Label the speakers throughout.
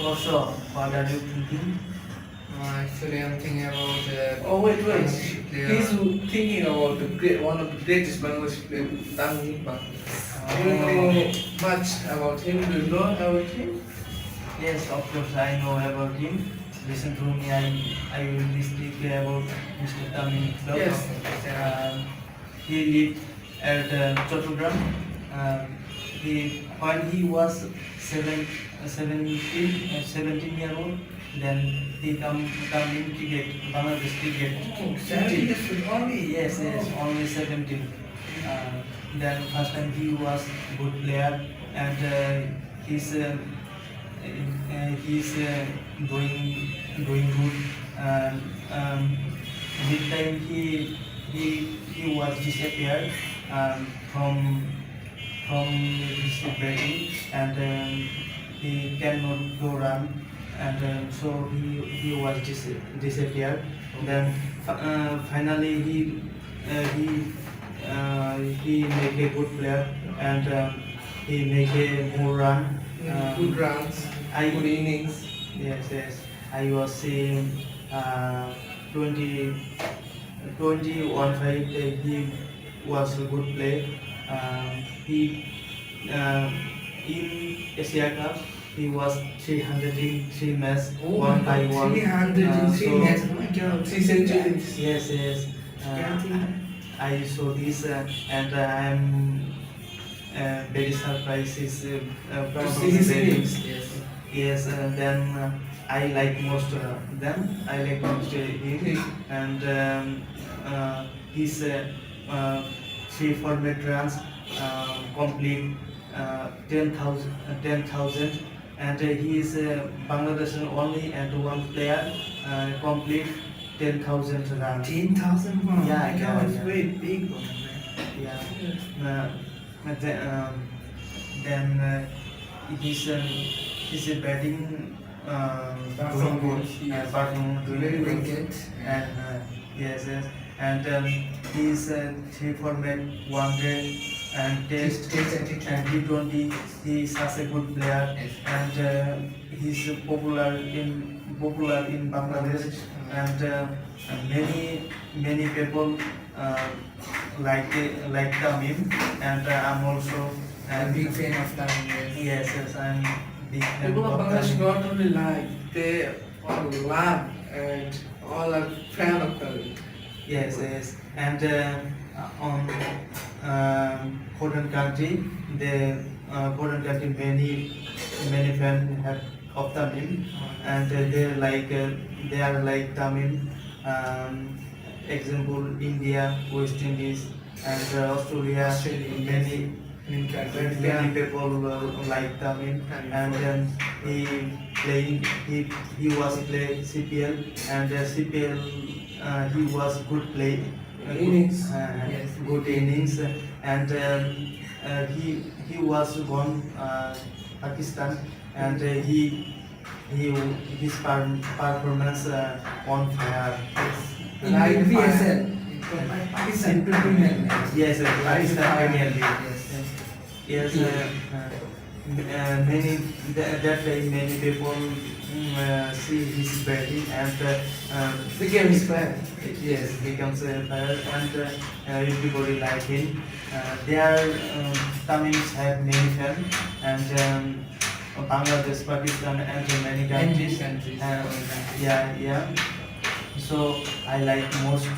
Speaker 1: Also, what are you thinking?
Speaker 2: Actually, I'm thinking about.
Speaker 3: Oh wait,
Speaker 2: Bangladeshi player.
Speaker 3: he's thinking about one of the greatest Bangladeshi players, Tamim Iqbal. Do you know much about him? Do you know about him?
Speaker 1: Yes, of course, I know about him. Listen to me, I will speak about Mr. Tamim Iqbal.
Speaker 3: Yes.
Speaker 1: He lived at Chattogram. When he was 17 year old, then he come in cricket, Bangladesh cricket.
Speaker 3: Oh, 17 years old only?
Speaker 1: Yes, only 17. Then first time he was good player, and he's doing good. And mid time he was disappeared from his batting, and he cannot go run, and so he was disappeared. Then finally he make a good player, and he make a more run.
Speaker 3: Good runs, good innings.
Speaker 1: Yes. I was seeing 20 21-5. He was a good player. He in Asia Cup he was 303 matches, one by one.
Speaker 3: 303 matches. Oh my God, 3 centuries.
Speaker 1: Yes. I saw this, and I'm very surprised. Is
Speaker 3: To see his innings. Yes.
Speaker 1: Yes, then I like most them. I like most him, and his 3 format runs complete 10,000, and he is Bangladesh only and one player complete 10,000 runs.
Speaker 3: 10,000 runs.
Speaker 1: Yeah,
Speaker 3: it's
Speaker 1: yeah.
Speaker 3: very big one, man.
Speaker 1: Then his batting doing good, performance doing
Speaker 3: Very
Speaker 1: good,
Speaker 3: wicked.
Speaker 1: and yes, and he's 3 format, 1 day and test and T20. He is such a good player,
Speaker 3: Yes.
Speaker 1: and he's popular in Bangladesh, and many people like Tamim, and I'm also
Speaker 3: I'm a big fan of Tamim.
Speaker 1: Yes, I'm big fan
Speaker 3: People of
Speaker 1: of
Speaker 3: Bangladesh
Speaker 1: Tamim.
Speaker 3: not only like, they all love and all are fan of Tamim.
Speaker 1: Yes, and on foreign country, foreign country many fans have of Tamim, and they are like Tamim. Example, India, West Indies, and Australia. Many people like Tamim, and then he was play CPL, and CPL he was good play.
Speaker 3: Innings.
Speaker 1: Good innings, and he was gone Pakistan, and his performance on fire.
Speaker 3: In IPSL, Pakistan Premier League.
Speaker 1: Yes, Pakistan Premier League. Yes, that way many people see his batting, and
Speaker 3: Became his fan.
Speaker 1: yes, becomes a player, and everybody like him. There, Tamims have many fans, and Bangladesh, Pakistan, and many countries. Yeah. So I like most.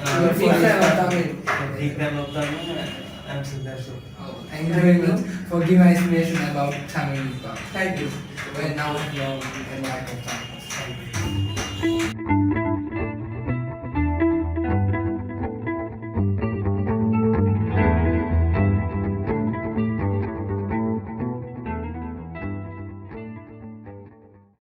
Speaker 3: You're a big fan of Tamim.
Speaker 1: Big fan of Tamim, and so that's all.
Speaker 2: Oh, thank you very much for giving explanation about Tamim Iqbal.
Speaker 3: Thank you.
Speaker 2: Well, now you're in the microphone.